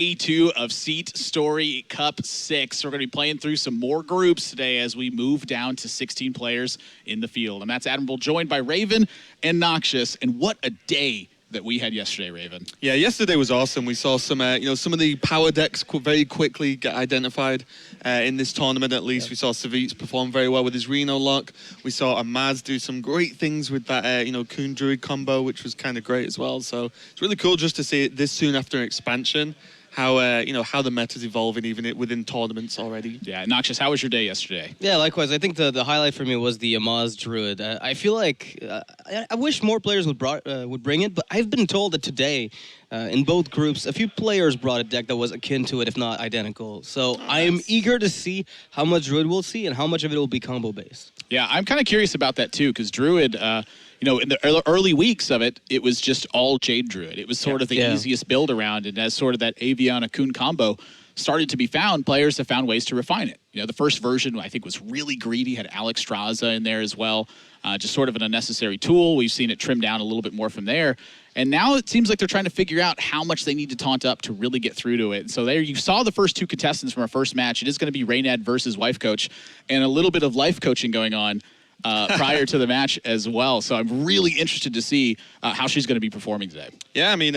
Day 2 of SeatStory Cup 6. We're going to be playing through some more groups today as we move down to 16 players in the field. And that's Admirable, joined by Raven and Noxious. And what a day that we had yesterday, Raven. Yeah, yesterday was awesome. We saw some, some of the power decks very quickly get identified in this tournament. At least we saw Savitz perform very well with his Reno lock. We saw Amaz do some great things with that, Kun Druid combo, which was kind of great as well. So it's really cool just to see it this soon after an expansion. How how the meta's evolving even within tournaments already. Yeah, Noxious, how was your day yesterday? Yeah, likewise. I think the highlight for me was the Amaz Druid. I feel like I wish more players would bring it, but I've been told that today, in both groups, a few players brought a deck that was akin to it, if not identical. So I am eager to see how much Druid we'll see and how much of it will be combo based. Yeah, I'm kind of curious about that too, because Druid, in the early weeks of it, it was just all Jade Druid. It was sort of the easiest build around, and as sort of that Aviana Kun combo started to be found, players have found ways to refine it. The first version, I think, was really greedy, had Alex Straza in there as well, just sort of an unnecessary tool. We've seen it trim down a little bit more from there. And now it seems like they're trying to figure out how much they need to taunt up to really get through to it. And so there you saw the first two contestants from our first match. It is going to be Reynad versus Wifecoach, and a little bit of life coaching going on prior to the match as well. So I'm really interested to see how she's going to be performing today. Yeah, I mean,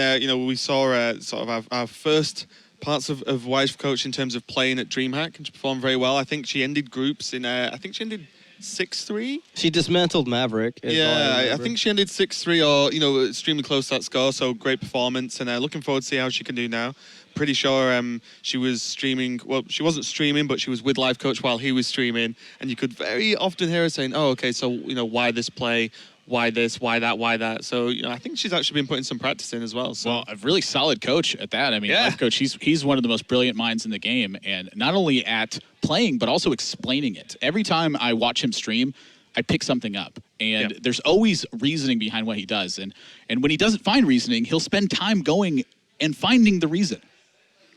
we saw sort of our first parts of Wifecoach in terms of playing at DreamHack, and she performed very well. I think she ended groups in, I think she ended 6-3. She dismantled Maverick. Yeah, I think she ended 6-3 or, extremely close to that score. So great performance, and looking forward to see how she can do now. Pretty sure she was streaming. Well, she wasn't streaming, but she was with Wifecoach while he was streaming, and you could very often hear her saying, "Oh, okay, so why this play? Why this? Why that? Why that?" So I think she's actually been putting some practice in as well. So. Well, a really solid coach at that. I mean, Wifecoach, he's one of the most brilliant minds in the game, and not only at playing but also explaining it. Every time I watch him stream, I pick something up, and there's always reasoning behind what he does. And when he doesn't find reasoning, he'll spend time going and finding the reason.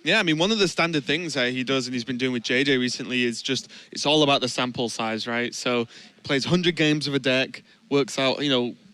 Yeah, I mean, one of the standard things he does and he's been doing with JJ recently is just, it's all about the sample size, right? So he plays 100 games of a deck, works out,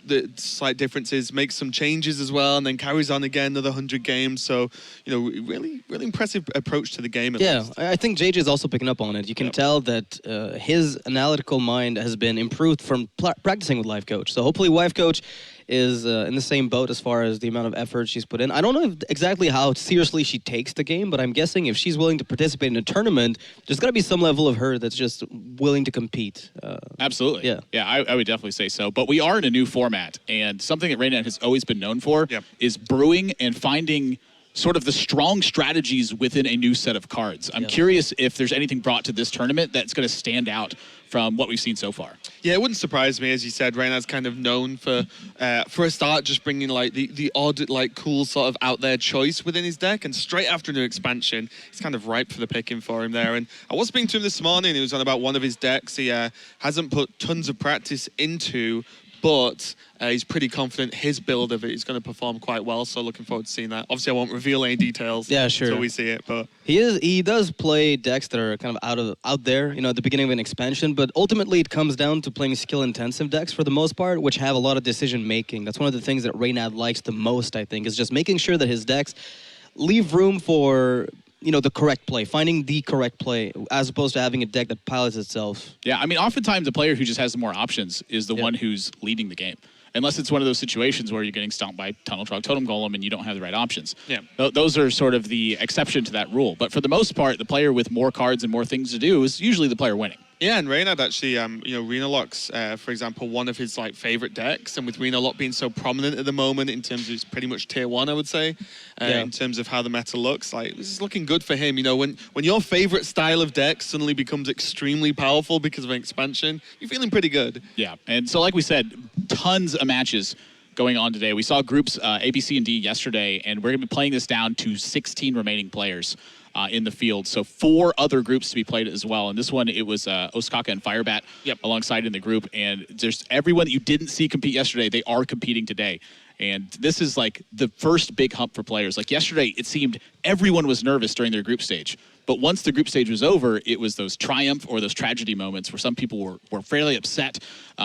the slight differences, makes some changes as well, and then carries on again another 100 games. So, really, really impressive approach to the game. At least. I think JJ is also picking up on it. You can tell that his analytical mind has been improved from practicing with Wifecoach. So hopefully Wifecoach is in the same boat as far as the amount of effort she's put in. I don't know exactly how seriously she takes the game, but I'm guessing if she's willing to participate in a tournament, there's got to be some level of her that's just willing to compete. Absolutely. Yeah, I would definitely say so. But we are in a new format, and something that Reynad has always been known for is brewing and finding sort of the strong strategies within a new set of cards. I'm curious if there's anything brought to this tournament that's going to stand out from what we've seen so far. Yeah, it wouldn't surprise me. As you said, Reynad's kind of known for a start, just bringing like the odd, like cool sort of out there choice within his deck, and straight after a new expansion, it's kind of ripe for the picking for him there. And I was speaking to him this morning. He was on about one of his decks he hasn't put tons of practice into, but he's pretty confident his build of it is going to perform quite well. So looking forward to seeing that. Obviously, I won't reveal any details until we see it. But he does play decks that are kind of out there, at the beginning of an expansion. But ultimately, it comes down to playing skill-intensive decks for the most part, which have a lot of decision-making. That's one of the things that Reynad likes the most, I think, is just making sure that his decks leave room for the correct play, finding the correct play, as opposed to having a deck that pilots itself. Yeah, I mean, oftentimes the player who just has more options is the one who's leading the game. Unless it's one of those situations where you're getting stomped by Tunnel Trog Totem Golem and you don't have the right options. Yeah. Those are sort of the exception to that rule. But for the most part, the player with more cards and more things to do is usually the player winning. Yeah, and Reynad actually, Reno Lock's, for example, one of his favorite decks, and with Reno Lock being so prominent at the moment in terms of it's pretty much tier 1, I would say, in terms of how the meta looks, this is looking good for him. When your favorite style of deck suddenly becomes extremely powerful because of an expansion, you're feeling pretty good. Yeah, and so like we said, tons of matches going on today. We saw groups A, B, C, and D yesterday, and we're going to be playing this down to 16 remaining players in the field. So 4 other groups to be played as well. And this one, it was Osaka and Firebat alongside in the group. And there's everyone that you didn't see compete yesterday, they are competing today. And this is like the first big hump for players. Like yesterday, it seemed everyone was nervous during their group stage. But once the group stage was over, it was those triumph or those tragedy moments where some people were fairly upset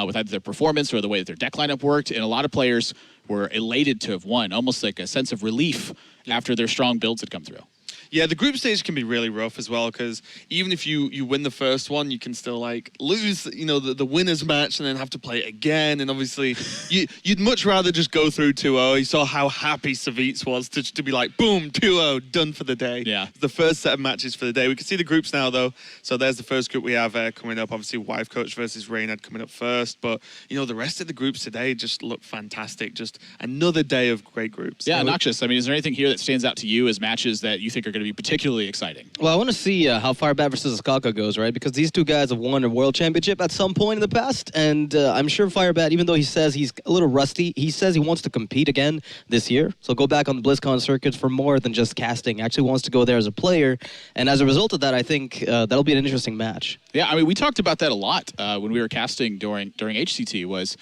with either their performance or the way that their deck lineup worked. And a lot of players were elated to have won, almost like a sense of relief after their strong builds had come through. Yeah, the group stage can be really rough as well because even if you win the first one, you can still like lose, the winner's match and then have to play it again. And obviously, you'd much rather just go through 2-0. You saw how happy Savitz was to be like, boom, 2-0, done for the day. Yeah. The first set of matches for the day. We can see the groups now though. So there's the first group we have coming up. Obviously, Wifecoach versus Reynad coming up first. But the rest of the groups today just look fantastic. Just another day of great groups. Yeah, Noxious. I mean, is there anything here that stands out to you as matches that you think are going to be particularly exciting? Well, I want to see how Firebat versus Skaka goes, right? Because these two guys have won a world championship at some point in the past, and I'm sure Firebat, even though he says he's a little rusty, he says he wants to compete again this year. So go back on the BlizzCon circuits for more than just casting. Actually wants to go there as a player, and as a result of that, I think that'll be an interesting match. Yeah, I mean, we talked about that a lot when we were casting during HCT. Was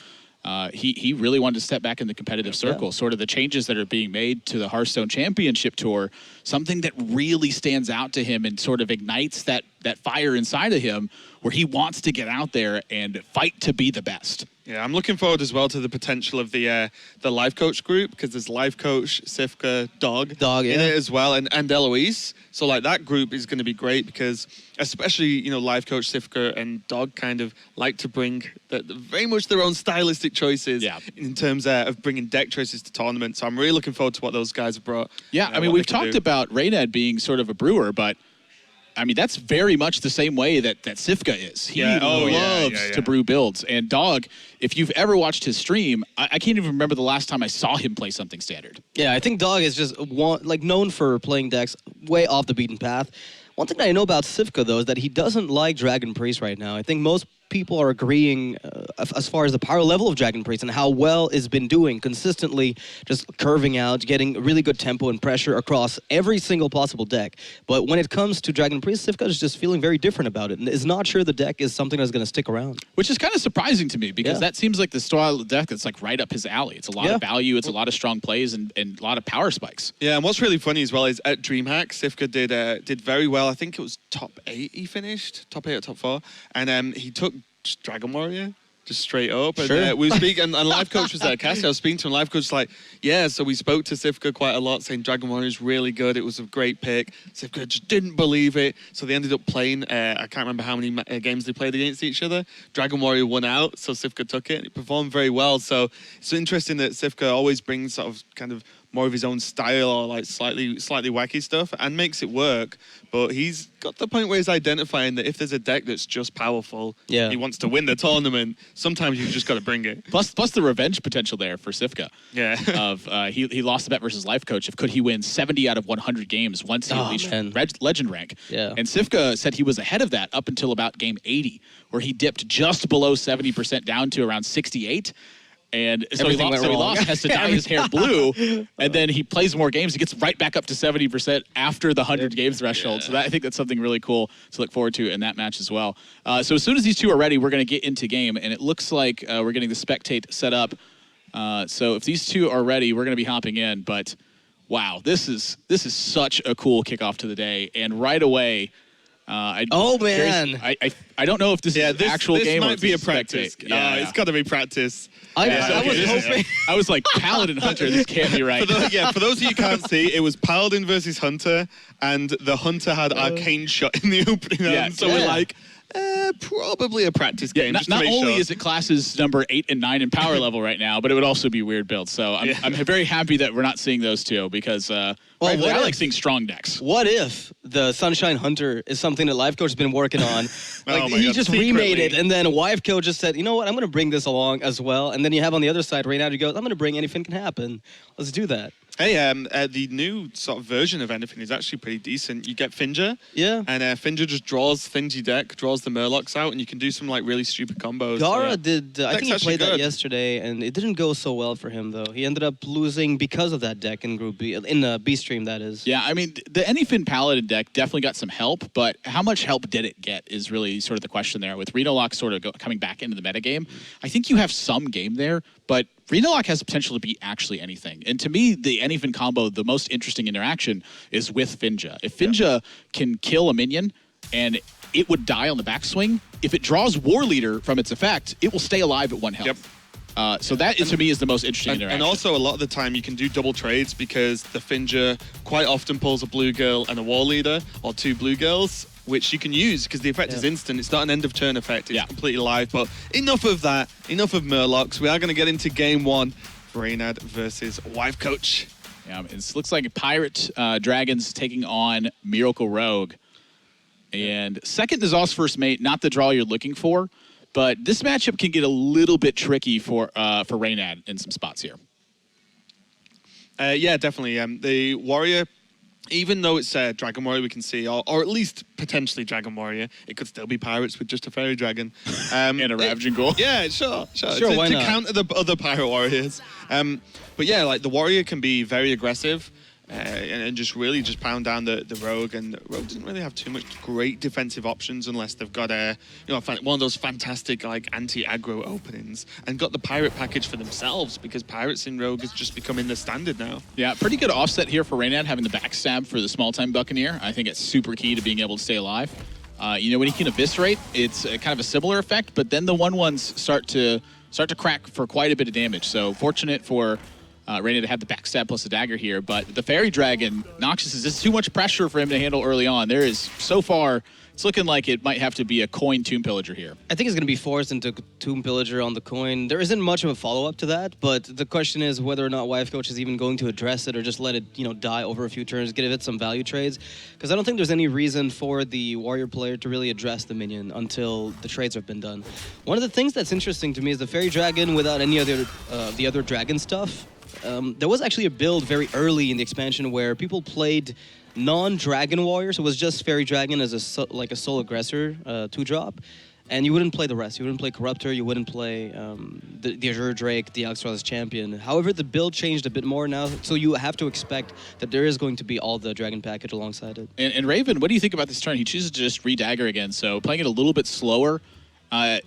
he really wanted to step back in the competitive circle. Sort of the changes that are being made to the Hearthstone Championship Tour, something that really stands out to him and sort of ignites that fire inside of him where he wants to get out there and fight to be the best. Yeah, I'm looking forward as well to the potential of the Lifecoach group because there's Lifecoach, Sifka, Dog in it as well, and Eloise. So like that group is going to be great because especially Lifecoach, Sifka, and Dog kind of like to bring very much their own stylistic choices in terms of bringing deck choices to tournaments. So I'm really looking forward to what those guys have brought. Yeah, I mean we've talked about Reynad being sort of a brewer, but I mean, that's very much the same way that Sifka is. He loves to brew builds. And Dog, if you've ever watched his stream, I can't even remember the last time I saw him play something standard. Yeah, I think Dog is just known for playing decks way off the beaten path. One thing that I know about Sifka, though, is that he doesn't like Dragon Priest right now. I think most people are agreeing as far as the power level of Dragon Priest and how well it's been doing consistently, just curving out, getting really good tempo and pressure across every single possible deck. But when it comes to Dragon Priest, Sifka is just feeling very different about it and is not sure the deck is something that's going to stick around. Which is kind of surprising to me because that seems like the style of deck that's like right up his alley. It's a lot of value, it's a lot of strong plays and a lot of power spikes. Yeah, and what's really funny as well is at DreamHack, Sifka did very well. I think it was top 8 he finished, top 8 or top 4. And he took just Dragon Warrior, just straight up. And we were speaking, and Lifecoach was there. Cassie, I was speaking to him. Lifecoach was like, yeah, so we spoke to Sifka quite a lot, saying Dragon Warrior is really good. It was a great pick. Sifka just didn't believe it. So they ended up playing, I can't remember how many games they played against each other. Dragon Warrior won out, so Sifka took it. And it performed very well. So it's interesting that Sifka always brings sort of kind of more of his own style or like slightly wacky stuff and makes it work. But he's got the point where he's identifying that if there's a deck that's just powerful, he wants to win the tournament, sometimes you've just got to bring it. Plus the revenge potential there for Sifka. Yeah. He lost the bet versus Lifecoach. Could he win 70 out of 100 games once he reached legend rank? Yeah. And Sifka said he was ahead of that up until about game 80, where he dipped just below 70% down to around 68. And so he lost, has to dye his hair blue, and then he plays more games. He gets right back up to 70% after the 100 games threshold. So I think that's something really cool to look forward to in that match as well. So as soon as these two are ready, we're going to get into game, and it looks like we're getting the spectate set up. So if these two are ready, we're going to be hopping in. But wow, this is such a cool kickoff to the day, and right away. I don't know if this is an actual game or might be a practice. It's got to be practice. I was hoping. I was like, Paladin Hunter, this can't be right. For those of you who can't see, it was Paladin versus Hunter, and the Hunter had Arcane Shot in the opening round. So we're like, probably a practice game. Not only is it classes number 8 and 9 in power level right now, but it would also be weird builds. So I'm very happy that we're not seeing those two because I like seeing strong decks. What if the Sunshine Hunter is something that Lifecoach has been working on? He just remade it, and then Wifecoach just said, you know what, I'm going to bring this along as well. And then you have on the other side, Reynad, who goes, I'm going to bring Anything Can Happen. Let's do that. Hey, the new sort of version of Anything is actually pretty decent. You get Finger. Yeah. And Finger just draws things your deck, draws the Murlocs out, and you can do some like really stupid combos. Gara did, I think he played that yesterday, and it didn't go so well for him, though. He ended up losing because of that deck in Group B, in the B stream, that is. Yeah, I mean, the Anything Paladin deck definitely got some help, but how much help did it get is really sort of the question there. With Reynad sort of coming back into the metagame, I think you have some game there, but Reynad has the potential to be actually anything. And to me, the Anything combo, the most interesting interaction is with Finja. If Finja can kill a minion and it would die on the backswing, if it draws War Leader from its effect, it will stay alive at 1 health. So that, to me, is the most interesting interaction. And also, a lot of the time, you can do double trades because the Finger quite often pulls a blue girl and a war leader, or 2 blue girls, which you can use because the effect is instant. It's not an end-of-turn effect. It's completely live. But enough of that. Enough of Murlocs. We are going to get into Game 1. Reynad versus Wifecoach. Yeah, it looks like Pirate Dragons taking on Miracle Rogue. And second is Oz first mate, not the draw you're looking for. But this matchup can get a little bit tricky for Reynad in some spots here. Yeah, definitely. The Warrior, even though it's Dragon Warrior, we can see, or at least potentially Dragon Warrior, it could still be Pirates with just a Fairy Dragon. And a Ravaging Ghoul. Yeah, sure. Why not? To counter the other Pirate Warriors. But yeah, like the Warrior can be very aggressive and just really just pound down the Rogue. And the Rogue doesn't really have too much great defensive options unless they've got one of those fantastic like anti-aggro openings and got the Pirate package for themselves because Pirates in Rogue is just becoming the standard now. Yeah, pretty good offset here for Reynad, having the backstab for the small-time Buccaneer. I think it's super key to being able to stay alive. When he can eviscerate, it's kind of a similar effect, but then the 1/1s start to crack for quite a bit of damage. So fortunate for Reynad to have the backstab plus the dagger here, but the Fairy Dragon, Noxus, is just too much pressure for him to handle early on. There is, so far, it's looking like it might have to be a coin Tomb Pillager here. I think it's going to be forced into Tomb Pillager on the coin. There isn't much of a follow-up to that, but the question is whether or not Wifecoach is even going to address it or just let it, die over a few turns, give it some value trades. Because I don't think there's any reason for the Warrior player to really address the minion until the trades have been done. One of the things that's interesting to me is the Fairy Dragon without any other the other dragon stuff. There was actually a build very early in the expansion where people played non-Dragon Warriors. It was just Fairy Dragon as a soul aggressor 2-drop. And you wouldn't play the rest. You wouldn't play Corruptor. You wouldn't play the Azure Drake, the Alexstras's Champion. However, the build changed a bit more now, so you have to expect that there is going to be all the Dragon package alongside it. And Raven, what do you think about this turn? He chooses to just re-dagger again, so playing it a little bit slower. I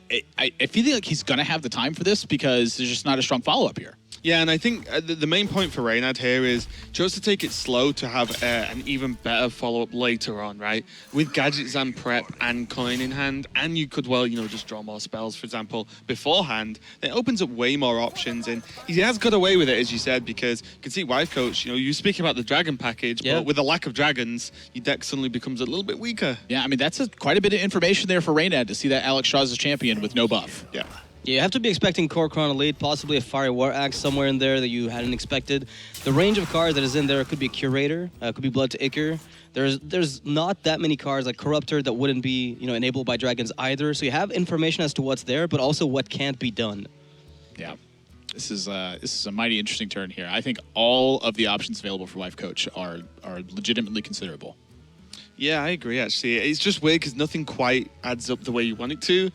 feel like he's going to have the time for this because there's just not a strong follow-up here. Yeah, and I think the main point for Reynad here is just to take it slow to have an even better follow-up later on, right? With gadgets and prep and coin in hand, and you could, just draw more spells, for example, beforehand. It opens up way more options, and he has got away with it, as you said, because you can see Wifecoach, you speak about the dragon package, but with a lack of dragons, your deck suddenly becomes a little bit weaker. Yeah, I mean, that's quite a bit of information there for Reynad to see that Alexstras's Champion with no buff. Yeah. Yeah, you have to be expecting Kor'kron Elite, possibly a Fiery War Axe somewhere in there that you hadn't expected. The range of cards that is in there could be Curator, could be Blood to Ichor. There's not that many cards like Corruptor that wouldn't be enabled by dragons either. So you have information as to what's there, but also what can't be done. Yeah, this is a mighty interesting turn here. I think all of the options available for Wifecoach are legitimately considerable. Yeah, I agree, actually. It's just weird because nothing quite adds up the way you want it to.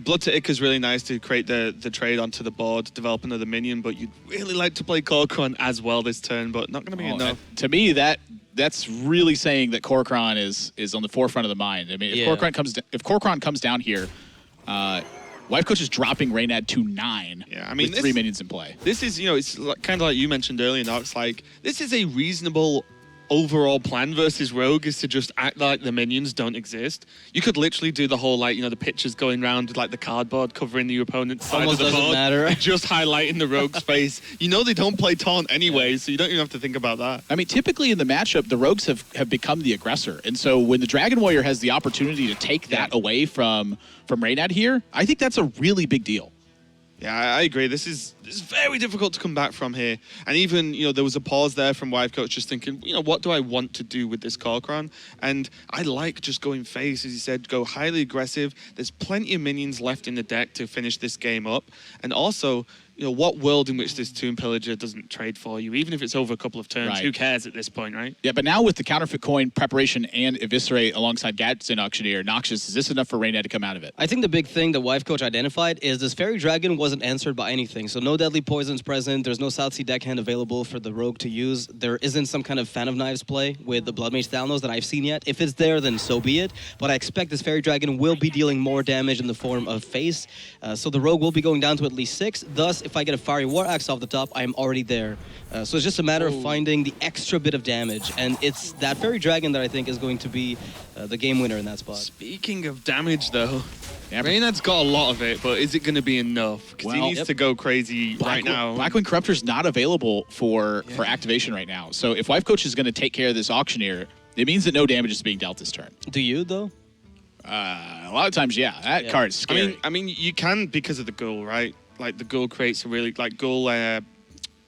Blood to Ichor is really nice to create the trade onto the board, develop another minion, but you'd really like to play Kor'kron as well this turn, but not going to be enough. To me, that's really saying that Kor'kron is on the forefront of the mind. I mean, if Kor'kron comes down here, Wifecoach is dropping Reynad to 9 with 3 minions in play. This is, it's kind of like you mentioned earlier, Nox, like, this is a reasonable overall plan versus Rogue is to just act like the minions don't exist. You could literally do the whole, the pictures going around with, the cardboard covering the opponent's side of the board. Matter. Just highlighting the Rogue's face. They don't play taunt anyway, so you don't even have to think about that. I mean, typically in the matchup, the Rogues have become the aggressor. And so when the Dragon Warrior has the opportunity to take that away from Reynad here, I think that's a really big deal. Yeah, I agree. This is very difficult to come back from here. And even, there was a pause there from Wifecoach just thinking, what do I want to do with this Kor'kron? And I like just going face, as you said, go highly aggressive. There's plenty of minions left in the deck to finish this game up. And also, what world in which this Tomb Pillager doesn't trade for you, even if it's over a couple of turns, who cares at this point, right? Yeah, but now with the counterfeit coin preparation and Eviscerate alongside Gadgets and Auctioneer, Noxious, is this enough for Reynad to come out of it? I think the big thing that Wifecoach identified is this Fairy Dragon wasn't answered by anything. So no Deadly Poisons present, there's no South Sea deckhand available for the Rogue to use. There isn't some kind of Fan of Knives play with the Blood Mage Thalnos that I've seen yet. If it's there, then so be it. But I expect this Fairy Dragon will be dealing more damage in the form of face. So the Rogue will be going down to at least 6. Thus, if I get a Fiery War Axe off the top, I'm already there. So it's just a matter of finding the extra bit of damage, and it's that Fairy Dragon that I think is going to be the game winner in that spot. Speaking of damage, though, Yeah, Reynad's got a lot of it, but is it going to be enough? Because he needs to go crazy right now. Blackwing Corruptor's not available for activation right now. So if Wifecoach is going to take care of this Auctioneer, it means that no damage is being dealt this turn. Do you, though? A lot of times, yeah. That card's scary. I mean, you can because of the Ghoul, right? Like the Ghoul creates a really Ghoul.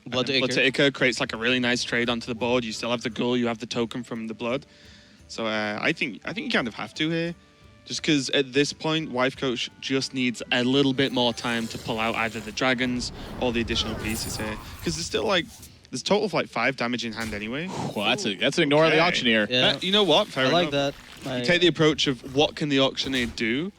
Blood to Ichor creates like a really nice trade onto the board. You still have the Ghoul, you have the token from the blood. So I think you kind of have to here, just because at this point, Wifecoach just needs a little bit more time to pull out either the dragons or the additional pieces here, because there's still there's total of 5 damage in hand anyway. Well, that's an ignore on the Auctioneer. Yeah. You know what? Fair I like enough. that. You take the approach of what can the Auctioneer do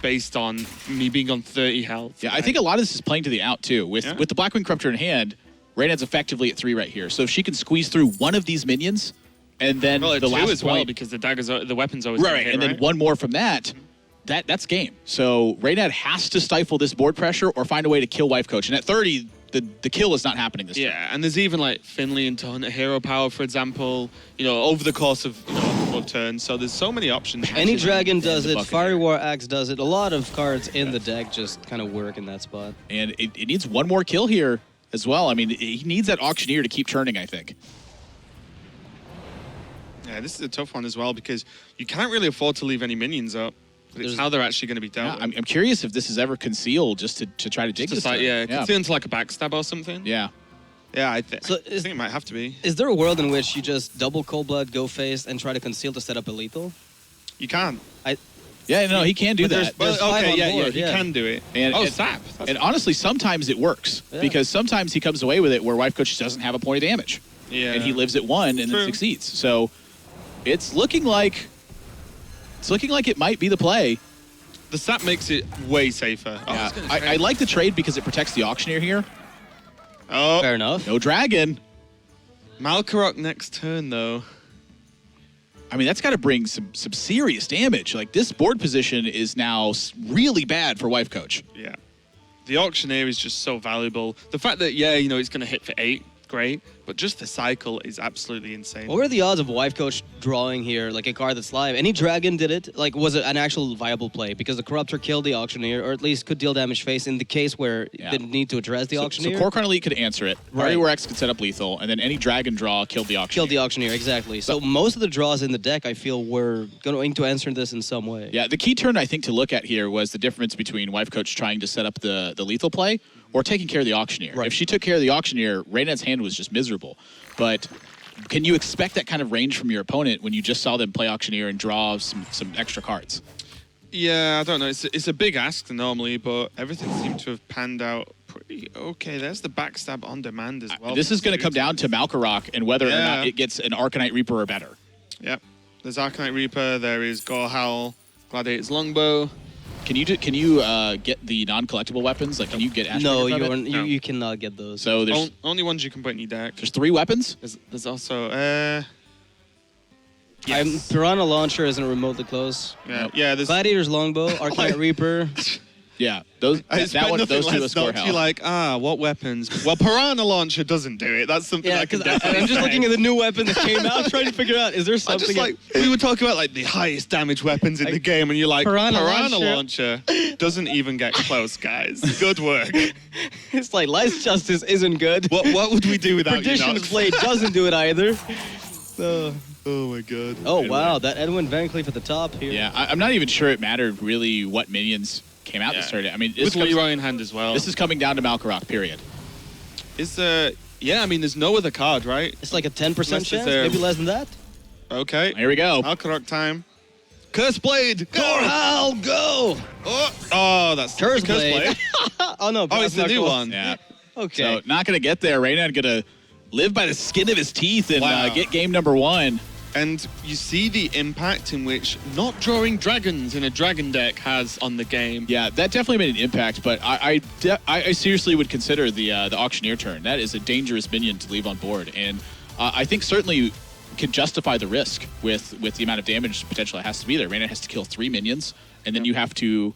based on me being on 30 health. Yeah, I think a lot of this is playing to the out, too. With the Blackwing Corruptor in hand, Reynad's effectively at 3 right here. So if she can squeeze through one of these minions, and then the the last as well, point, because the weapon's always right, and then one more from that, that's game. So Reynad has to stifle this board pressure or find a way to kill Wifecoach. And at 30, the kill is not happening this turn. Yeah, and there's even Finley and Ton, Hero Power, for example, over the course of a couple of turns. So there's so many options. Any dragon does it, Fiery War Axe does it. A lot of cards in the deck just kind of work in that spot. And it needs one more kill here as well. I mean, he needs that Auctioneer to keep turning, I think. Yeah, this is a tough one as well, because you can't really afford to leave any minions up. But it's how they're actually going to be dealt with. I'm curious if this is ever concealed just to try to dig this. Conceal into a backstab or something. Yeah. Yeah, I think it might have to be. Is there a world in which you just double Cold Blood, go face, and try to conceal to set up a lethal? You can't. Yeah, no, he can do that. There's 5 on board, he can do it. And, sap. And honestly, sometimes it works because sometimes he comes away with it where Wifecoach doesn't have a point of damage. Yeah. And he lives at 1 and then succeeds. So it's looking like it might be the play. The sap makes it way safer. Yeah. I like the trade because it protects the Auctioneer here. Oh, fair enough. No dragon. Malkarok next turn though. I mean, that's got to bring some serious damage. Like, this board position is now really bad for Wifecoach. Yeah. The Auctioneer is just so valuable. The fact that, it's going to hit for 8, great. But just the cycle is absolutely insane. What were the odds of Wifecoach drawing here, like a card that's live? Any dragon did it? Like, was it an actual viable play? Because the Corruptor killed the Auctioneer, or at least could deal damage face in the case where it didn't need to address the Auctioneer. So Core Elite could answer it. Fiery War Axe could set up lethal, and then any dragon draw killed the Auctioneer. Killed the Auctioneer, exactly. So most of the draws in the deck, I feel, were going to answer this in some way. Yeah, the key turn, I think, to look at here was the difference between Wifecoach trying to set up the lethal play or taking care of the Auctioneer. Right. If she took care of the Auctioneer, Reynad's hand was just miserable. But can you expect that kind of range from your opponent when you just saw them play Auctioneer and draw some extra cards? Yeah, I don't know. It's a big ask normally, but everything seemed to have panned out pretty okay. There's the backstab on demand as well. This is going to come down to Malkarok and whether or not it gets an Arcanite Reaper or better. Yep. There's Arcanite Reaper. There is Gorehowl, Gladiator's Longbow. Can you get the non-collectible weapons? Like, can you get Ash No, Breaker from it? you cannot get those. So there's only ones you can put in your deck. there's 3 weapons. There's also yes. Piranha Launcher isn't remotely close. Yeah, there's Gladiator's Longbow, Arcanite Reaper. Yeah, those those two will score hell. You're like, what weapons? Well, Piranha Launcher doesn't do it. That's something I can definitely I'm just say. looking at the new weapon that came out, trying to figure out, is there something... We were talking about the highest damage weapons in the game, and you're like, Piranha Launcher doesn't even get close, guys. Good work. It's like Life's Justice isn't good. What would we do without Perdition's Blade doesn't do it either. Oh my god. Oh wow, that Edwin Van Cleef at the top here. Yeah, I'm not even sure it mattered really what minions came out this turn. I mean, with Leroy in hand as well. This is coming down to Malkarok, period. I mean, there's no other card, right? It's like a 10% chance, maybe less than that. Okay. Here we go. Malkarok time. Curse Blade! Gorehowl, go! Oh, that's Curse Blade. Oh no, it's the new one. Yeah. Okay. So not going to get there. Reynad going to live by the skin of his teeth and get game number 1. And you see the impact in which not drawing dragons in a dragon deck has on the game. Yeah, that definitely made an impact, but I seriously would consider the Auctioneer turn. That is a dangerous minion to leave on board, and I think certainly can justify the risk with the amount of damage potential it has to be there. Reynad has to kill 3 minions, and then you have to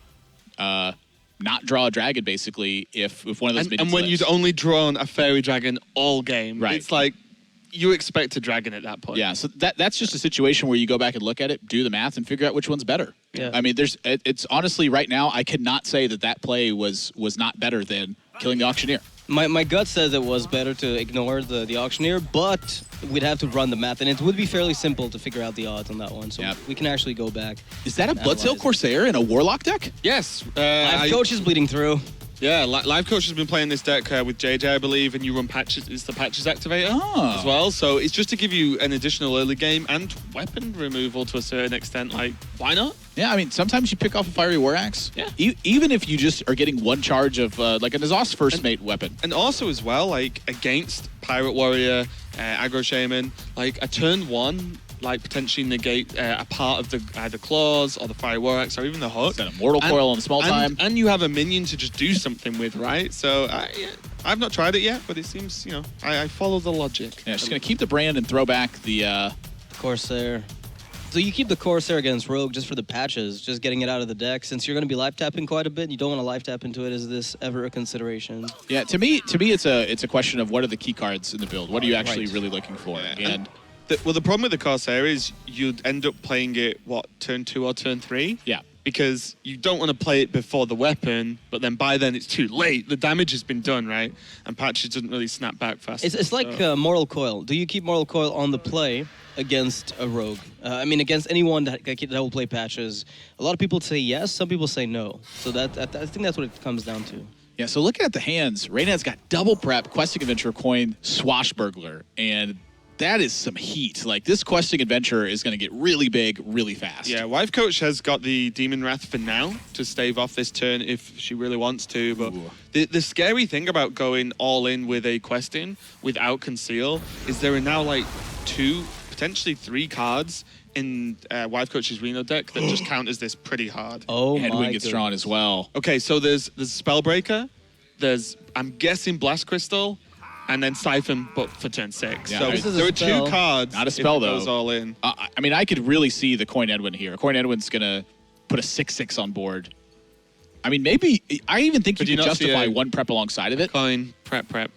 not draw a dragon, basically, if one of those minions And when lives. you'd only drawn a fairy dragon all game, Right. it's like you expect a dragon at that point. Yeah, so that's just a situation where you go back and look at it, do the math, and figure out which one's better. Yeah. I mean, it's honestly right now I could not say that play was not better than killing the auctioneer. My gut says it was better to ignore the auctioneer, but we'd have to run the math, and it would be fairly simple to figure out the odds on that one. So Yep. we can actually go back. Is that a and Bloodsail analyze. Corsair in a Warlock deck? Yes. Coach is bleeding through. Yeah, Livecoach has been playing this deck with JJ, I believe, and you run patches. It's the patches activator Oh. as well. So it's just to give you an additional early game and weapon removal to a certain extent. Like, why not? Yeah, I mean, sometimes you pick off a Fiery War Axe. Yeah. Even if you just are getting one charge of, like, an Azos First Mate weapon. And also as well, like, against Pirate Warrior, Aggro Shaman, like, a turn one, like, potentially negate a part of the either Claws or the Fiery War Axe or even the Hook. Set a Mortal Coil on the small time. And you have a minion to just do something with, right? So, I've not tried it yet, but it seems, I follow the logic. Yeah, just going to keep the brand and throw back the... Corsair. So you keep the Corsair against Rogue just for the patches, just getting it out of the deck. Since you're going to be live tapping quite a bit, and you don't want to live tap into it. Is this ever a consideration? Yeah, to me, it's a question of what are the key cards in the build? What are you actually Right. really looking for? Yeah. And The problem with the Corsair is you'd end up playing it, turn 2 or turn 3? yeah. Because you don't want to play it before the weapon, but then by then it's too late. The damage has been done, right? And patches doesn't really snap back fast. It's like Mortal Coil. Do you keep Mortal Coil on the play against a Rogue? I mean, against anyone that will play patches. A lot of people say yes, some people say no. So I think that's what it comes down to. Yeah, so looking at the hands, Reynad's got double prep, Questing Adventure, Coin, Swashbuckler, and that is some heat. Like, this Questing Adventure is going to get really big really fast. Yeah, Wifecoach has got the Demon Wrath for now to stave off this turn if she really wants to. But the scary thing about going all in with a Questing without Conceal is there are now like 2, potentially 3 cards in Wifecoach's Reno deck that just count as this pretty hard. Oh my Headwind gets drawn as well. Okay, so there's Spellbreaker, there's, I'm guessing, Blast Crystal, and then Siphon, but for turn 6. Yeah, so this is a there are spell. 2 cards. Not a spell, if it though. goes all in. I mean, I could really see the Coin Edwin here. Coin Edwin's going to put a 6/6 on board. I mean, maybe, I even think But you do could you not see justify a- one prep alongside of it. Coin, prep.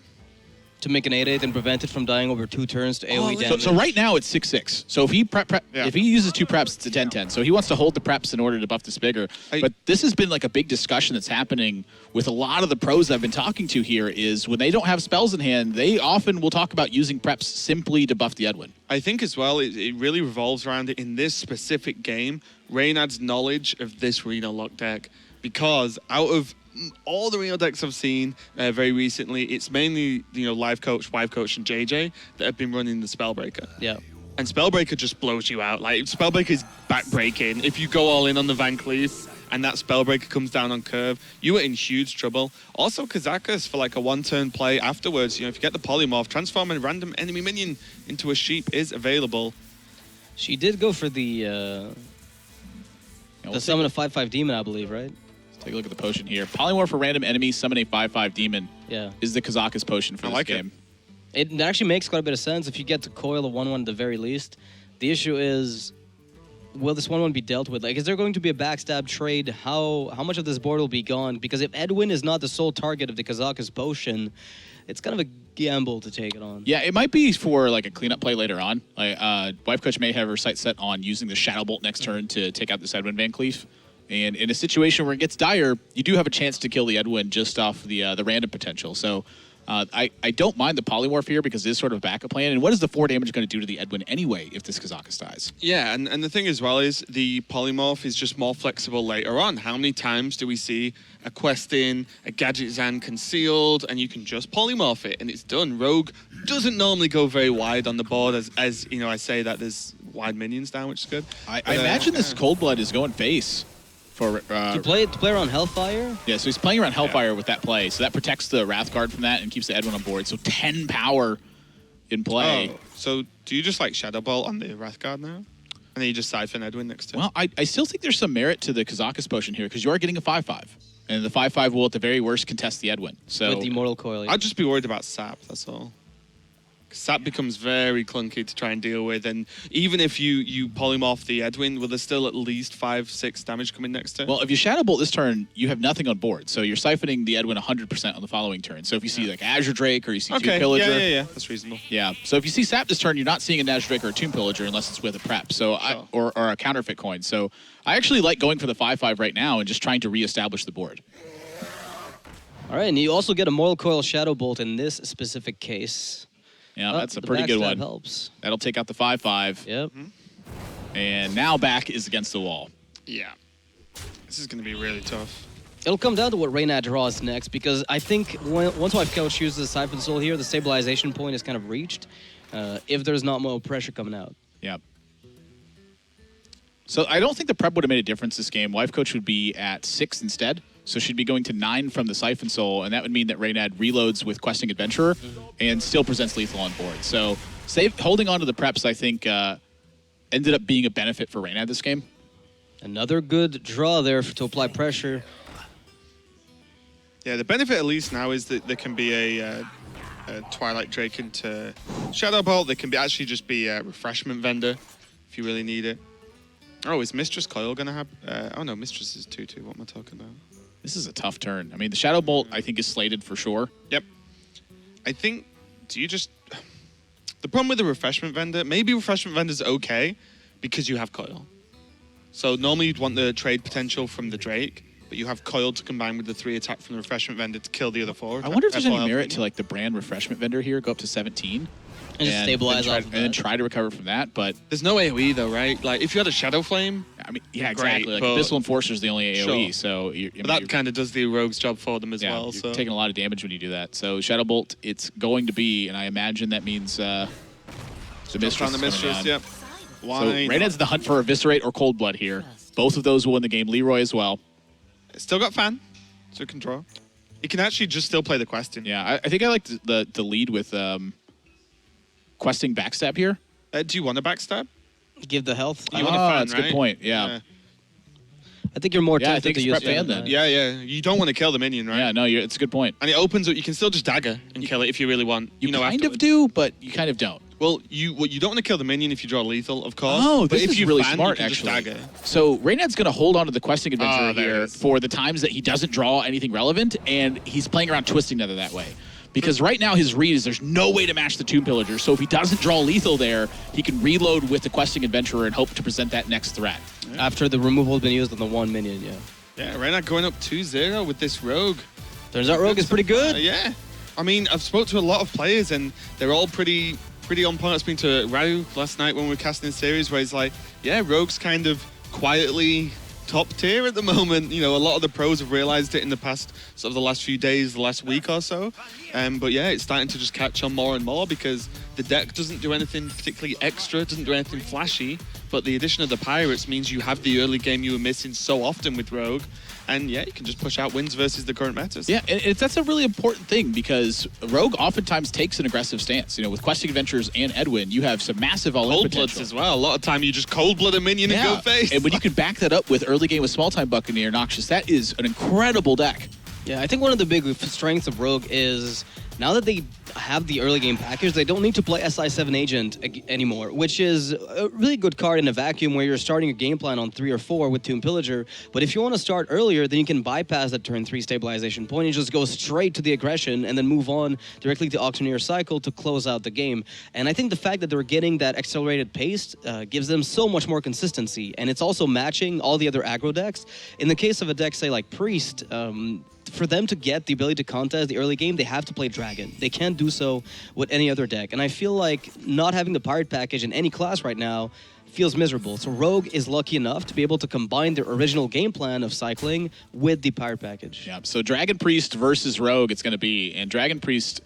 To make an 8/8 and prevent it from dying over 2 turns to AoE So, damage. so right now it's 6/6. So if he Yeah. if he uses 2 preps, it's a 10/10. So he wants to hold the preps in order to buff this bigger. But this has been like a big discussion that's happening with a lot of the pros I've been talking to here is when they don't have spells in hand, they often will talk about using preps simply to buff the Edwin. I think as well, it really revolves around it in this specific game, Reynad's knowledge of this Reno lock deck. Because out of all the Reno decks I've seen very recently, it's mainly Livecoach, Wifecoach, and JJ that have been running the Spellbreaker. Yeah. And Spellbreaker just blows you out. Like, Spellbreaker is backbreaking. If you go all in on the Van Cleef and that Spellbreaker comes down on curve, you are in huge trouble. Also, Kazakus for like a 1-turn play afterwards. If you get the Polymorph, transforming a random enemy minion into a sheep is available. She did go for the summon a 5/5 demon, I believe, right? Let's take a look at the potion here. Polymorph for random enemy, summon a 5/5 demon Yeah. is the Kazakus potion for I this like it. game. It actually makes quite a bit of sense if you get to coil a 1/1 at the very least. The issue is, will this 1/1 be dealt with? Like, is there going to be a backstab trade? How much of this board will be gone? Because if Edwin is not the sole target of the Kazakus potion, it's kind of a gamble to take it on. Yeah, it might be for like a cleanup play later on. Like, Wifecoach may have her sight set on using the Shadow Bolt next turn to take out this Edwin Van Cleef. And in a situation where it gets dire, you do have a chance to kill the Edwin just off the random potential. So I don't mind the Polymorph here because it is sort of a backup plan. And what is the 4 damage going to do to the Edwin anyway if this Kazakus dies? Yeah, and the thing as well is the Polymorph is just more flexible later on. How many times do we see a Questing, a Gadget Zan concealed, and you can just Polymorph it and it's done? Rogue doesn't normally go very wide on the board as I say that there's wide minions down, which is good. I imagine this Cold Blood is going face. For To play around Hellfire? Yeah, so he's playing around Hellfire with that play. So that protects the Wrath Guard from that and keeps the Edwin on board. So 10 power in play. Oh, so do you just like Shadow Bolt on the Wrathguard now? And then you just Siphon Edwin next turn? Well, I still think there's some merit to the Kazakus potion here because you are getting a 5/5. And the 5/5 will at the very worst contest the Edwin. So With the Immortal Coil. Yeah. I'd just be worried about Sap, that's all. Sap becomes very clunky to try and deal with, and even if you polymorph the Edwin, will there still at least 5-6 damage coming next turn? Well, if you Shadow Bolt this turn, you have nothing on board, so you're siphoning the Edwin 100% on the following turn. So if you see like Azure Drake or you see Tomb Pillager, yeah, that's reasonable. Yeah, so if you see Sap this turn, you're not seeing an Azure Drake or a Tomb Pillager unless it's with a prep, so or a counterfeit coin. So I actually like going for the 5/5 right now and just trying to reestablish the board. All right, and you also get a Mortal Coil Shadow Bolt in this specific case. Yeah, that's a pretty good one. Helps. That'll take out the 5/5. Yep. And now back is against the wall. Yeah. This is going to be really tough. It'll come down to what Reynad draws next, because I think once Wifecoach uses Siphon Soul here, the stabilization point is kind of reached if there's not more pressure coming out. Yeah. So I don't think the prep would have made a difference this game. Wifecoach would be at 6 instead. So she'd be going to 9 from the Siphon Soul, and that would mean that Reynad reloads with Questing Adventurer and still presents lethal on board. So holding on to the preps, I think, ended up being a benefit for Reynad this game. Another good draw there to apply pressure. Yeah, the benefit at least now is that there can be a Twilight Drake into Shadow Bolt. There can be actually just be a Refreshment Vendor if you really need it. Oh, is Mistress Coil going to have... oh, no, Mistress is 2/2. What am I talking about? This is a tough turn. I mean, the Shadow Bolt, I think, is slated for sure. Yep. I think... Do you just... The problem with the Refreshment Vendor... Maybe Refreshment Vendor's okay because you have Coil. So normally you'd want the trade potential from the Drake, but you have Coil to combine with the 3 attack from the Refreshment Vendor to kill the other 4. I wonder if there's any merit to like the brand Refreshment Vendor here, go up to 17. And just stabilize off of that. And then try to recover from that, but... There's no AoE though, right? Like, if you had a Shadow Flame... I mean, yeah, exactly. Like, Abyssal Enforcer is the only AoE, so... But that kind of does the Rogue's job for them as well, you're so... taking a lot of damage when you do that. So, Shadow Bolt, it's going to be, and I imagine that means the Mistress yep. So, Reynad's the hunt for Eviscerate or Cold Blood here. Both of those will win the game. Leroy as well. Still got Fan, so it can draw. He can actually just still play the Questing. Yeah, I think I like the lead with... Questing Backstab here. Do you want a Backstab? Give the health. You want a fan, that's a good point. Yeah. I think you're more I tempted think to it's use prep fan then. Yeah. You don't want to kill the minion, right? Yeah, no, it's a good point. And it opens up. You can still just dagger and kill it if you really want. You kind afterwards. of do, but you kind of don't. Well, you don't want to kill the minion if you draw lethal, of course. Oh, but this if is you really fan, smart, you can just actually. dagger. So Reynad's going to hold on to the Questing Adventurer there here it is. for the times that he doesn't draw anything relevant, and he's playing around Twisting Nether that way. Because right now his read is there's no way to match the Tomb Pillager, so if he doesn't draw lethal there, he can reload with the Questing Adventurer and hope to present that next threat. Yeah. After the removal has been used on the 1 minion, yeah. Yeah, Reynad going up 2-0 with this Rogue. Turns out Rogue is pretty good. Yeah. I mean, I've spoke to a lot of players, and they're all pretty on point. I was speaking to Ryu last night when we were casting the series, where he's like, yeah, Rogue's kind of quietly top tier at the moment. You know, a lot of the pros have realized it in the past, sort of the last few days, the last week or so. But yeah, it's starting to just catch on more and more because the deck doesn't do anything particularly extra, doesn't do anything flashy, but the addition of the Pirates means you have the early game you were missing so often with Rogue. And yeah, you can just push out wins versus the current metas. Yeah, and that's a really important thing because Rogue oftentimes takes an aggressive stance. You know, with Questing Adventures and Edwin, you have some massive all-in Cold potential. Bloods as well. A lot of time you just cold blood a minion and go face. And when you can back that up with early game with Small Time Buccaneer Noxious, that is an incredible deck. Yeah, I think one of the big strengths of Rogue is now that they have the early game package, they don't need to play SI7 Agent anymore, which is a really good card in a vacuum where you're starting a game plan on 3 or 4 with Tomb Pillager. But if you want to start earlier, then you can bypass that turn 3 stabilization point and just go straight to the aggression and then move on directly to Auctioneer Cycle to close out the game. And I think the fact that they're getting that accelerated pace gives them so much more consistency. And it's also matching all the other aggro decks. In the case of a deck, say, like Priest, for them to get the ability to contest the early game, they have to play Dragon. They can't do so with any other deck. And I feel like not having the Pirate package in any class right now feels miserable. So Rogue is lucky enough to be able to combine their original game plan of cycling with the Pirate package. Yeah, so Dragon Priest versus Rogue it's going to be. And Dragon Priest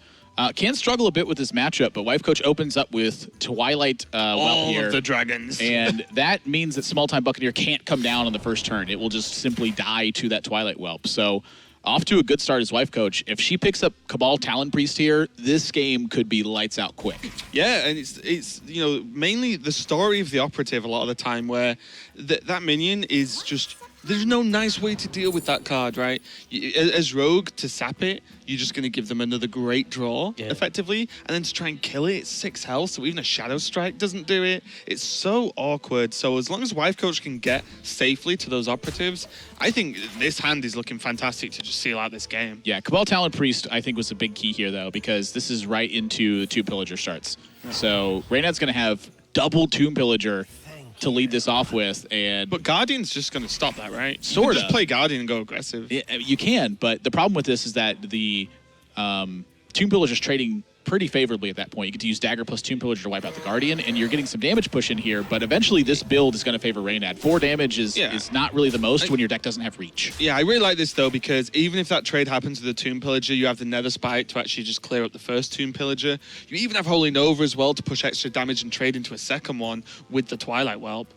can struggle a bit with this matchup, but Wifecoach opens up with Twilight Whelp here. All of the dragons. And that means that Small Time Buccaneer can't come down on the first turn. It will just simply die to that Twilight Whelp. So off to a good start as Wifecoach. If she picks up Cabal Talon Priest here, this game could be lights out quick. Yeah, and it's you know, mainly the story of the Operative a lot of the time where that minion is just there's no nice way to deal with that card, right? As Rogue, to sap it, you're just going to give them another great draw, effectively. And then to try and kill it, it's 6 health, so even a Shadow Strike doesn't do it. It's so awkward. So as long as Wifecoach can get safely to those operatives, I think this hand is looking fantastic to just seal out this game. Yeah, Cabal Talon Priest, I think, was a big key here, though, because this is right into the Tomb Pillager starts. Yeah. So Reynad's going to have double Tomb Pillager to lead this off with, but Guardian's just going to stop that, right? Sort of. Just play Guardian and go aggressive. Yeah, you can, but the problem with this is that the Tomb Pillager's trading pretty favorably at that point. You get to use Dagger plus Tomb Pillager to wipe out the Guardian, and you're getting some damage push in here, but eventually this build is going to favor Reynad. 4 damage is not really the most when your deck doesn't have reach. Yeah, I really like this, though, because even if that trade happens with the Tomb Pillager, you have the Nether Spike to actually just clear up the first Tomb Pillager. You even have Holy Nova as well to push extra damage and trade into a second one with the Twilight Whelp.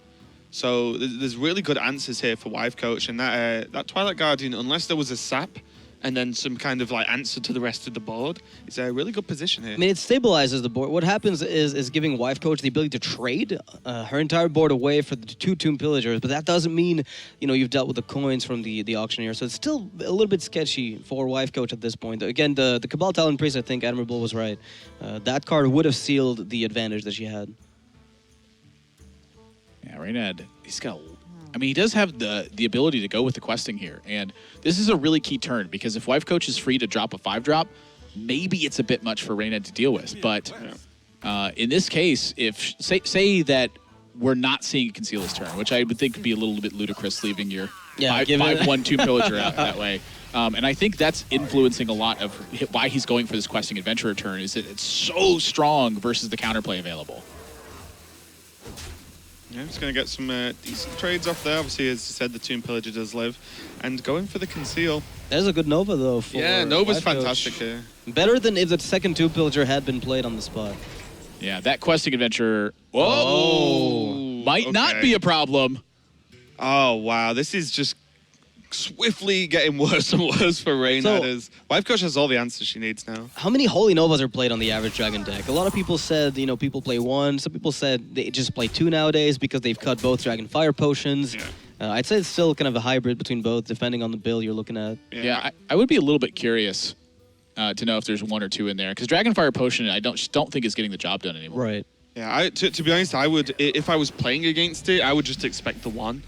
So there's really good answers here for Wifecoach, and that Twilight Guardian, unless there was a sap and then some kind of like answer to the rest of the board, it's a really good position here. I mean, it stabilizes the board. What happens is giving Wifecoach the ability to trade her entire board away for the 2 Tomb Pillagers, but that doesn't mean, you know, you've dealt with the coins from the auctioneer, so it's still a little bit sketchy for Wifecoach at this point. Again, the Cabal Talon Priest, I think Admirable was right. That card would have sealed the advantage that she had. Yeah, Reynad, he's got... I mean, he does have the ability to go with the questing here, and this is a really key turn, because if Wifecoach is free to drop a 5-drop, maybe it's a bit much for Reynad to deal with, but in this case, if say that we're not seeing a Conceal his turn, which I would think would be a little bit ludicrous, leaving your 5/1 Tomb Pillager out that way. And I think that's influencing a lot of why he's going for this Questing Adventurer turn, is that it's so strong versus the counterplay available. Yeah, he's going to get some decent trades off there. Obviously, as you said, the Tomb Pillager does live. And going for the Conceal. There's a good Nova, though. For Nova's Wifecoach. fantastic here. Better than if the second Tomb Pillager had been played on the spot. Yeah, that Questing Adventurer... might not be a problem. Oh, wow. This is just swiftly getting worse and worse for Reynad. Wifecoach has all the answers she needs now. How many Holy Novas are played on the average Dragon deck? A lot of people said, you know, people play 1. Some people said they just play 2 nowadays because they've cut both Dragon Fire potions. Yeah. I'd say it's still kind of a hybrid between both, depending on the build you're looking at. Yeah, I would be a little bit curious to know if there's 1 or 2 in there, because Dragon Fire Potion I don't think is getting the job done anymore. Right. Yeah, to be honest, I would, if I was playing against it, I would just expect the 1.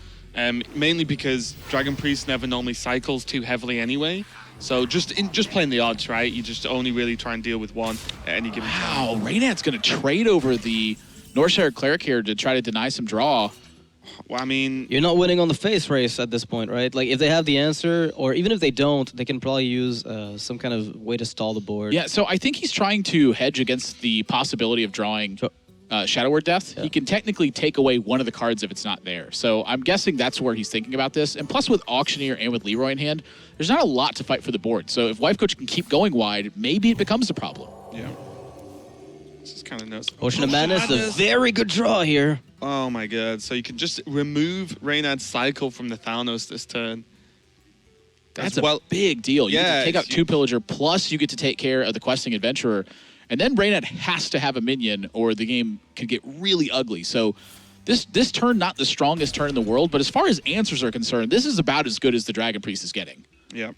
Mainly because Dragon Priest never normally cycles too heavily anyway. So just playing the odds, right? You just only really try and deal with 1 at any given time. Wow, Reynad's going to trade over the Northshire Cleric here to try to deny some draw. Well, I mean... You're not winning on the face race at this point, right? Like, if they have the answer, or even if they don't, they can probably use some kind of way to stall the board. Yeah, so I think he's trying to hedge against the possibility of drawing... Shadow Word Death, he can technically take away 1 of the cards if it's not there. So I'm guessing that's where he's thinking about this. And plus with Auctioneer and with Leroy in hand, there's not a lot to fight for the board. So if Wifecoach can keep going wide, maybe it becomes a problem. Yeah. This is kind of nuts. Potion of Madness, a very good draw here. Oh my god. So you can just remove Reynad's cycle from the Thalnos this turn. That's a big deal. You get to take out 2 Pillager, plus you get to take care of the Questing Adventurer. And then Reynad has to have a minion or the game can get really ugly. So this turn, not the strongest turn in the world, but as far as answers are concerned, this is about as good as the Dragon Priest is getting. Yeah.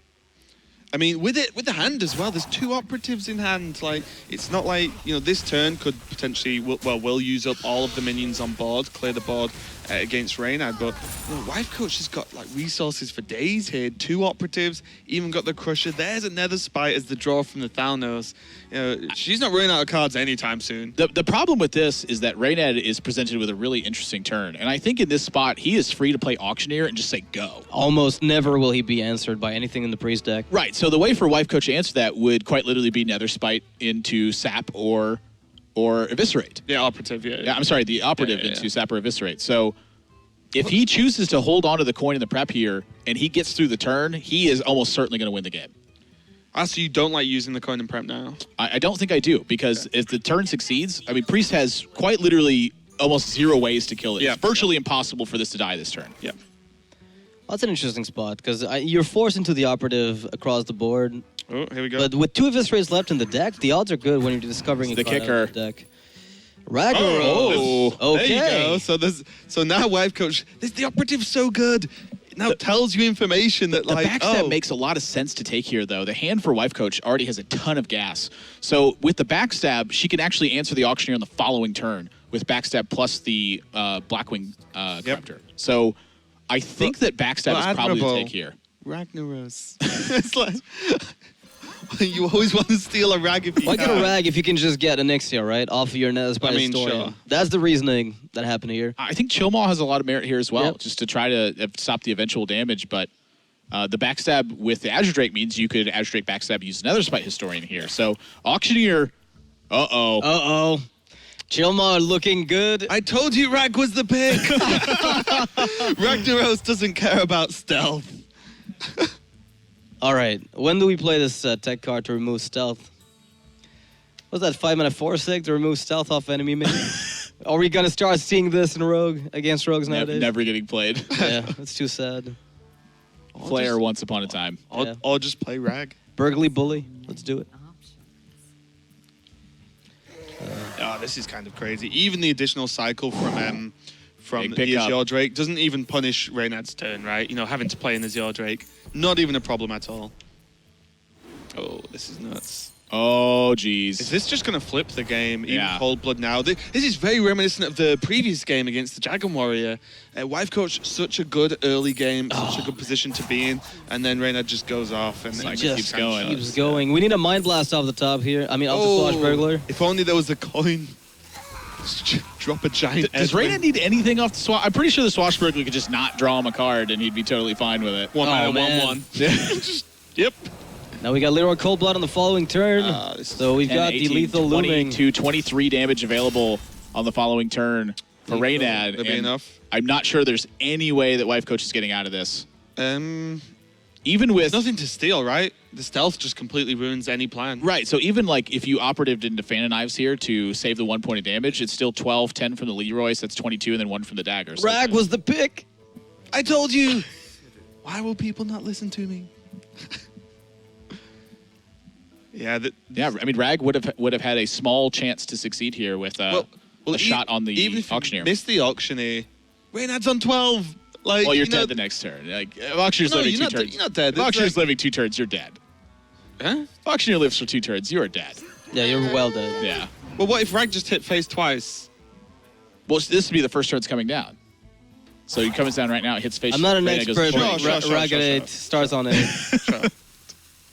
I mean, with the hand as well, there's 2 operatives in hand. Like, it's not like, you know, this turn could potentially, will use up all of the minions on board, clear the board against Reynad. But, you know, Wifecoach has got, like, resources for days here. 2 operatives, even got the Crusher. There's a Nether Spite as the draw from the Thalnos. You know, she's not running out of cards anytime soon. The problem with this is that Reynad is presented with a really interesting turn. And I think in this spot, he is free to play Auctioneer and just say go. Almost never will he be answered by anything in the Priest deck. Right. So the way for Wifecoach to answer that would quite literally be Nether Spite into Sap or Eviscerate. Yeah, operative, yeah. I'm sorry, the operative into Sap or Eviscerate. So if he chooses to hold on to the coin in the prep here and he gets through the turn, he is almost certainly going to win the game. So you don't like using the coin in prep now? I don't think I do, because if the turn succeeds, I mean, Priest has quite literally almost 0 ways to kill it. Yeah. It's virtually impossible for this to die this turn. Yeah. Well, that's an interesting spot, because you're forced into the operative across the board. Oh, here we go. But with 2 Eviscerates left in the deck, the odds are good when you're discovering the kicker. Out of the deck. Ragnaros. Oh, okay. There you go. So now Wifecoach, the operative's so good. now tells you information that, the like, backstab makes a lot of sense to take here, though. The hand for Wifecoach already has a ton of gas. So with the backstab, she can actually answer the auctioneer on the following turn with backstab plus the Blackwing Corruptor. So I think that backstab is probably the take here. Ragnaros. It's like, you always want to steal a rag if you Why can. get a rag if you can just get an Ixia, right? Off of your Nez by Historian. Sure. That's the reasoning that happened here. I think Chillmaw has a lot of merit here as well, just to try to stop the eventual damage. But the backstab with the Azure Drake means you could Azure Drake backstab use another Spite Historian here. So Auctioneer, Chillmaw looking good. I told you Rag was the pick. Ragnaros doesn't care about stealth. All right, when do we play this tech card to remove stealth? What's that, 5-mana 4/6 to remove stealth off enemy main? Are we gonna start seeing this in Rogue against Rogues nowadays? never getting played. Yeah, it's too sad. Flair once upon a time. Or just play Rag. Burgley Bully, let's do it. Oh, this is kind of crazy. Even the additional cycle from Big the pickup. Azure Drake doesn't even punish Reynad's turn, right? You know, having to play an Azure Drake, not even a problem at all. Oh, this is nuts. Oh, Is geez. this just going to flip the game? Even Yeah. Cold Blood now. This is very reminiscent of the previous game against the Dragon Warrior. Wifecoach, such a good early game, such a good position to be in, and then Reynad just goes off and Like, just keeps going. Keeps going. We need a Mind Blast off the top here. I mean, off the Flash Burglar. If only there was a coin. Just drop a giant. Does Reynad need anything off the swap? I'm pretty sure the Swashbuckler could just not draw him a card and he'd be totally fine with it. One mana, man. 1/1. Yep. Now we got Leroy Coldblood on the following turn. This is So we've 10, got 18, the lethal 20 looming. to 23 damage available on the following turn for Reynad. That'd be and enough. I'm not sure there's any way that Wifecoach is getting out of this. Even with Nothing to steal, right? The stealth just completely ruins any plan. right, so even like if you operatived into Fan of Knives here to save the 1 point of damage, it's still 12, 10 from the Leroy, so that's 22, and then 1 from the dagger. So Rag was the pick. I told you. Why will people not listen to me? Yeah. yeah, I mean Rag would have had a small chance to succeed here with a shot on the even if auctioneer. You missed the auctioneer. Reynad's on 12. Like, Well, you're you know, dead the next turn. Like auctioneer's No, living you're 2 not turns. you're not dead. If auctioneer's living 2 turns, you're dead. Huh? If auctioneer lives for 2 turns, you are dead. Yeah, you're well dead. Yeah. Well, what if Rag just hit face twice? Well, this would be the first turn it's coming down. So he comes down right now, it hits face. I'm not an Reynad goes expert, for but it. Sure. Rag at 8 starts on 8.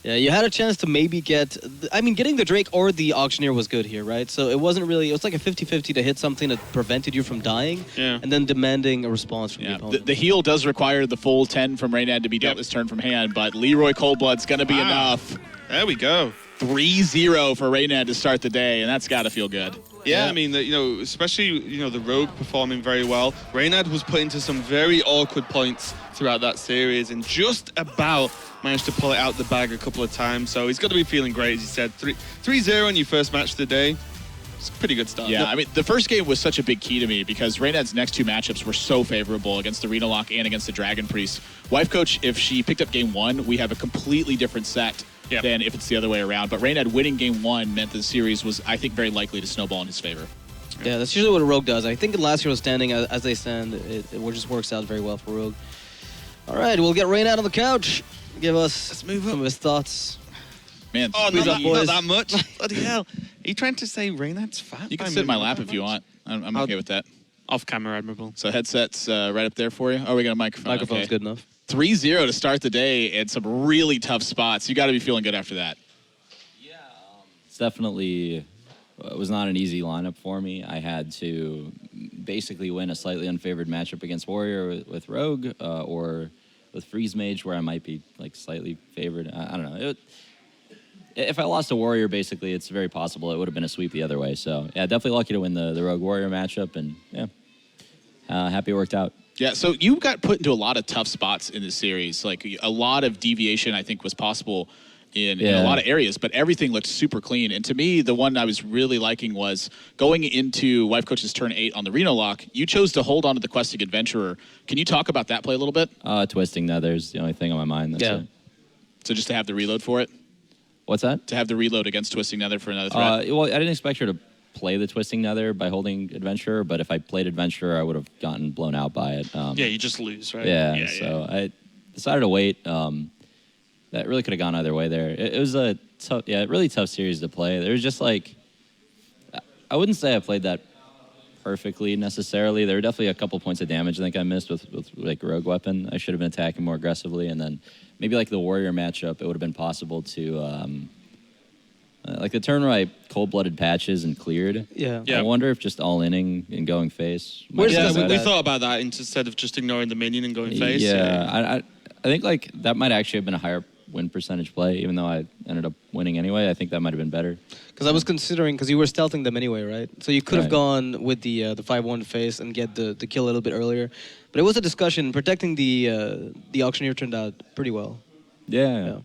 Yeah, you had a chance to maybe get... I mean, getting the Drake or the Auctioneer was good here, right? So it wasn't really... It was like a 50-50 to hit something that prevented you from dying, Yeah. and then demanding a response from the Yeah, opponent. the heal does require the full 10 from Reynad to be dealt this turn from hand, but Leroy Coldblood's going to be enough. There we go. 3-0 for Reynad to start the day, and that's got to feel good. Yeah, I mean, especially, the Rogue performing very well. Reynad was put into some very awkward points throughout that series and just about managed to pull it out the bag a couple of times. So he's got to be feeling great, as he said. 3-0 in your first match of the day. It's a pretty good start. Yeah, I mean, the first game was such a big key to me because Reynad's next 2 matchups were so favorable against the Rena Lock and against the Dragon Priest. Wifecoach, if she picked up game 1, we have a completely different set than if it's the other way around. But Reynad winning game 1 meant the series was, I think, very likely to snowball in his favor. Yeah, that's usually what a Rogue does. I think last year was standing as they stand. It just works out very well for Rogue. All right, we'll get Reynad on the couch. Give us some of his thoughts. Man, Oh, Squeeze not up, boys. that much. Bloody hell. Are you trying to say Reynad's fat? you can by sit in my moving lap that if you much? want. I'm okay with that. Off camera, Admirable. So headset's right up there for you. Oh, we got a microphone. Microphone's Okay. good enough. 3-0 to start the day and some really tough spots. You got to be feeling good after that. It's definitely it was not an easy lineup for me. I had to basically win a slightly unfavored matchup against Warrior with Rogue or with Freeze Mage, where I might be like slightly favored. I don't know. If I lost a Warrior, basically, it's very possible it would have been a sweep the other way. So yeah, definitely lucky to win the Rogue Warrior matchup, and yeah, happy it worked out. Yeah, so you got put into a lot of tough spots in this series. Like a lot of deviation, I think, was possible in a lot of areas, but everything looked super clean. And to me, the one I was really liking was going into Wifecoach's turn 8 on the Reno Lock. You chose to hold on to the Questing Adventurer. Can you talk about that play a little bit? Twisting Nether's the only thing on my mind. That's it. So just to have the reload for it? What's that? To have the reload against Twisting Nether for another threat? Well, I didn't expect her to play the Twisting Nether by holding Adventurer, but if I played Adventurer, I would have gotten blown out by it. Yeah, you just lose, right? Yeah, so I decided to wait. That really could have gone either way there. It was a tough, really tough series to play. There was just like, I wouldn't say I played that perfectly necessarily. There were definitely a couple points of damage I think I missed with like Rogue Weapon. I should have been attacking more aggressively, and then maybe like the Warrior matchup, it would have been possible to like the turn where I cold-blooded patches and cleared. Yeah. I wonder if just all-inning and going face. We thought about that instead of just ignoring the minion and going face. Yeah, I think like that might actually have been a higher win percentage play, even though I ended up winning anyway. I think that might have been better. Because I was considering, because you were stealthing them anyway, right? So you could have gone with the 5-1 face and get the kill a little bit earlier. But it was a discussion. Protecting the Auctioneer turned out pretty well. Yeah,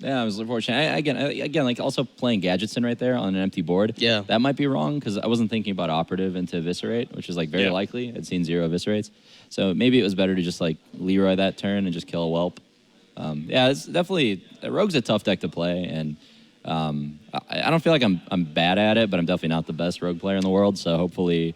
I was fortunate. Again, like also playing Gadgets in right there on an empty board. Yeah. That might be wrong because I wasn't thinking about Operative into Eviscerate, which is like very likely. I'd seen 0 Eviscerates. So maybe it was better to just like Leroy that turn and just kill a Whelp. It's definitely, Rogue's a tough deck to play, and I don't feel like I'm bad at it, but I'm definitely not the best Rogue player in the world, so hopefully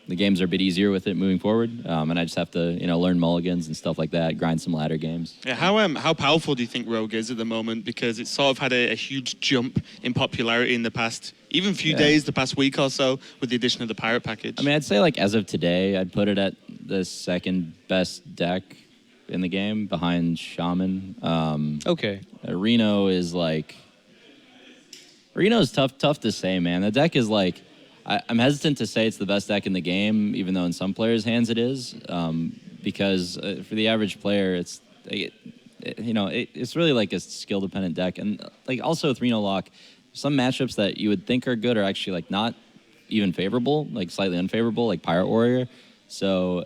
the games are a bit easier with it moving forward, and I just have to, learn mulligans and stuff like that, grind some ladder games. Yeah, how powerful do you think Rogue is at the moment? Because it's sort of had a huge jump in popularity in the past, even few days, the past week or so, with the addition of the Pirate package. I mean, I'd say like as of today, I'd put it at the second best deck in the game behind Shaman. Okay. Reno's tough to say, man. The deck is like, I'm hesitant to say it's the best deck in the game, even though in some players' hands it is, because for the average player, it's really like a skill-dependent deck, and like also with Reno Lock, some matchups that you would think are good are actually like not even favorable, like slightly unfavorable, like Pirate Warrior. So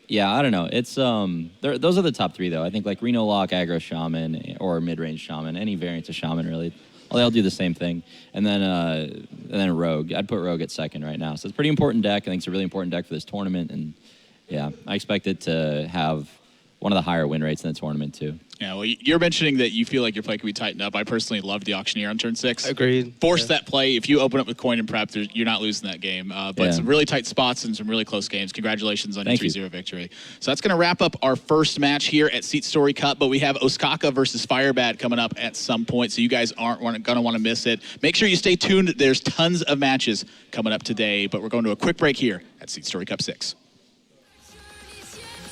yeah, I don't know. It's those are the top 3 though. I think like Reno Lock, Aggro Shaman, or mid-range Shaman, any variant of Shaman really. Well, they'll do the same thing. And then Rogue. I'd put Rogue at second right now. So it's a pretty important deck. I think it's a really important deck for this tournament. And yeah, I expect it to have one of the higher win rates in the tournament too. Yeah, well, you're mentioning that you feel like your play can be tightened up. I personally love the Auctioneer on turn 6. Agreed. Force that play. If you open up with Coin and Prep, you're not losing that game. But some really tight spots and some really close games. Congratulations on your 3-0 victory. So that's going to wrap up our first match here at SeatStory Cup. But we have Osaka versus Firebat coming up at some point, so you guys aren't going to want to miss it. Make sure you stay tuned. There's tons of matches coming up today, but we're going to a quick break here at SeatStory Cup 6.